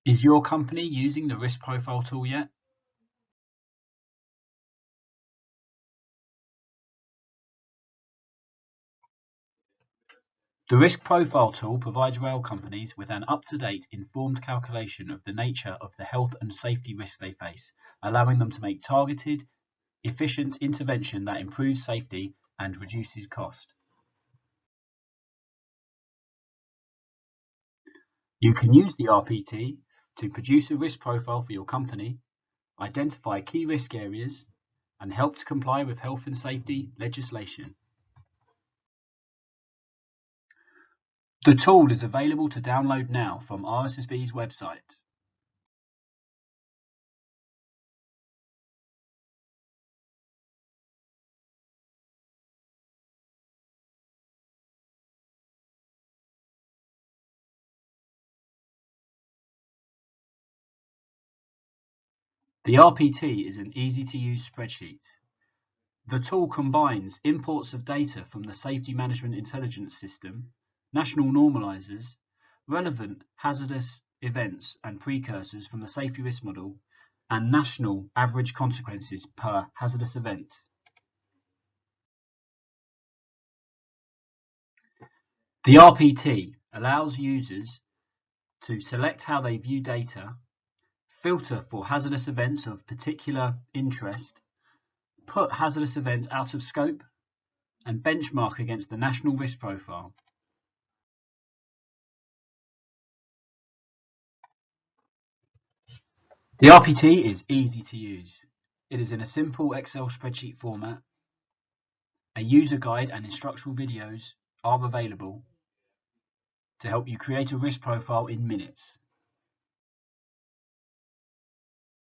Is your company using the risk profile tool yet? The risk profile tool provides rail companies with an up-to-date, informed calculation of the nature of the health and safety risks they face, allowing them to make targeted, efficient intervention that improves safety and reduces cost. You can use the RPT to produce a risk profile for your company, identify key risk areas, and help to comply with health and safety legislation. The tool is available to download now from RSSB's website. The RPT is an easy-to-use spreadsheet. The tool combines imports of data from the Safety Management Intelligence System, national normalizers, relevant hazardous events and precursors from the safety risk model, and national average consequences per hazardous event. The RPT allows users to select how they view data, filter for hazardous events of particular interest, put hazardous events out of scope, and benchmark against the national risk profile. The RPT is easy to use. It is in a simple Excel spreadsheet format. A user guide and instructional videos are available to help you create a risk profile in minutes.